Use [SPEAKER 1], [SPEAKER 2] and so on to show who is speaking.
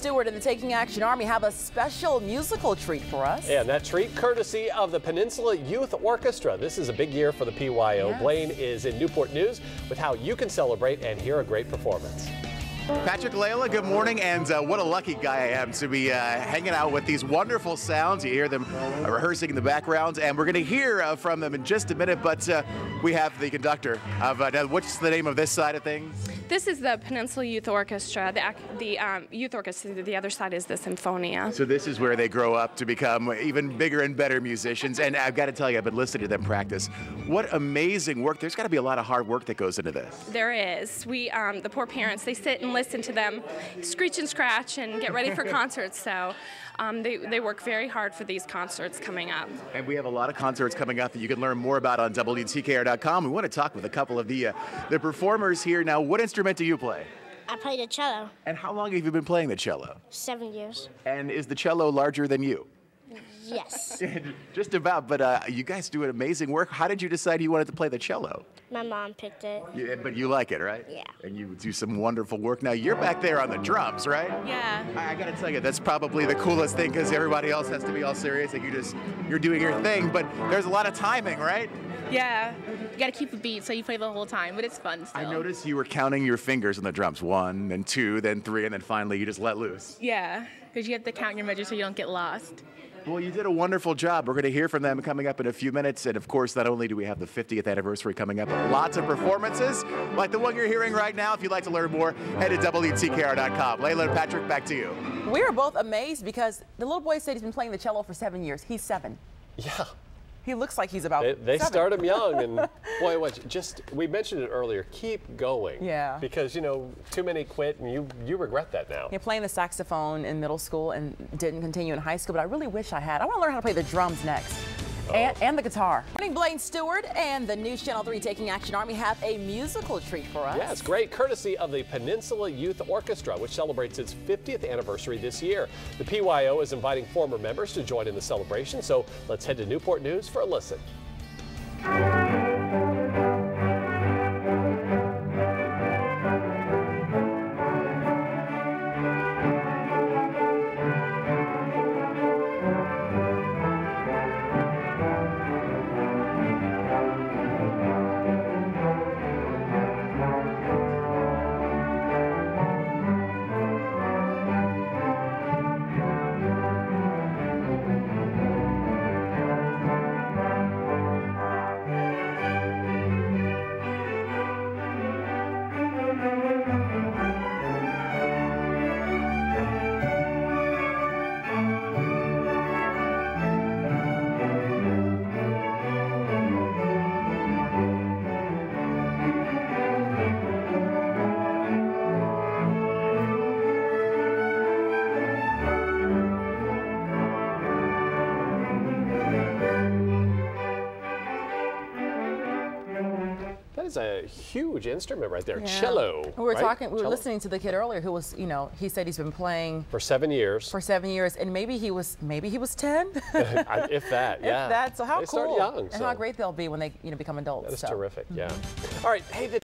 [SPEAKER 1] Stewart and the Taking Action Army have a special musical treat for us.
[SPEAKER 2] And that treat courtesy of the Peninsula Youth Orchestra. This is a big year for the PYO.
[SPEAKER 1] Yes.
[SPEAKER 2] Blaine is in Newport News with how you can celebrate and hear a great performance.
[SPEAKER 3] Patrick, Layla, good morning, and what a lucky guy I am to be hanging out with these wonderful sounds. You hear them rehearsing in the background, and we're going to hear from them in just a minute, but we have the conductor of, what's the name of this side of things?
[SPEAKER 4] This is the Peninsula Youth Orchestra, the youth orchestra. The other side is the Symphonia.
[SPEAKER 3] So this is where they grow up to become even bigger and better musicians, and I've got to tell you, I've been listening to them practice. What amazing work. There's got to be a lot of hard work that goes into this.
[SPEAKER 4] There is. We, the poor parents, they sit and listen to them screech and scratch and get ready for concerts, so they work very hard for these concerts coming up.
[SPEAKER 3] And we have a lot of concerts coming up that you can learn more about on WTKR.com. We want to talk with a couple of the performers here. Now, what instrument do you play?
[SPEAKER 5] I play the cello.
[SPEAKER 3] And how long have you been playing the cello?
[SPEAKER 5] 7 years.
[SPEAKER 3] And is the cello larger than you?
[SPEAKER 5] Yes.
[SPEAKER 3] Just about, but you guys do an amazing work. How did you decide you wanted to play the cello?
[SPEAKER 5] My mom picked it.
[SPEAKER 3] Yeah, but you like it, right?
[SPEAKER 5] Yeah.
[SPEAKER 3] And you do some wonderful work. Now, you're back there on the drums, right?
[SPEAKER 4] Yeah.
[SPEAKER 3] I got to tell you, that's probably the coolest thing because everybody else has to be all serious and you're doing your thing, but there's a lot of timing, right?
[SPEAKER 6] Yeah, you gotta keep a beat so you play the whole time, but it's fun still.
[SPEAKER 3] I noticed you were counting your fingers on the drums. 1, then 2, then 3, and then finally you just let loose.
[SPEAKER 6] Yeah, because you have to count your measures so you don't get lost.
[SPEAKER 3] Well, you did a wonderful job. We're going to hear from them coming up in a few minutes. And of course, not only do we have the 50th anniversary coming up, but lots of performances like the one you're hearing right now. If you'd like to learn more, head to WTKR.com. Layla and Patrick, back to you.
[SPEAKER 1] We were both amazed because the little boy said he's been playing the cello for 7 years. He's 7.
[SPEAKER 2] Yeah.
[SPEAKER 1] He looks like he's about
[SPEAKER 2] They
[SPEAKER 1] 7.
[SPEAKER 2] start him young, and boy, we mentioned it earlier, keep going.
[SPEAKER 1] Yeah.
[SPEAKER 2] Because, you know, too many quit, and you regret that now.
[SPEAKER 1] Yeah, playing the saxophone in middle school and didn't continue in high school, but I really wish I had. I want to learn how to play the drums next. And the guitar. Morning, Blaine Stewart and the News Channel 3 Taking Action Army have a musical treat for us.
[SPEAKER 2] Yeah, it's great, courtesy of the Peninsula Youth Orchestra, which celebrates its 50th anniversary this year. The PYO is inviting former members to join in the celebration, so let's head to Newport News for a listen. That is a huge instrument right there, cello.
[SPEAKER 1] We were
[SPEAKER 2] right?
[SPEAKER 1] we were listening to the kid earlier who was, you know, he said he's been playing
[SPEAKER 2] for 7 years.
[SPEAKER 1] For 7 years, and maybe he was 10.
[SPEAKER 2] If that, yeah.
[SPEAKER 1] If that. So how
[SPEAKER 2] they
[SPEAKER 1] cool.
[SPEAKER 2] Start young,
[SPEAKER 1] and how great they'll be when they, you know, become adults.
[SPEAKER 2] That is
[SPEAKER 1] so.
[SPEAKER 2] terrific. Yeah. All right. Hey.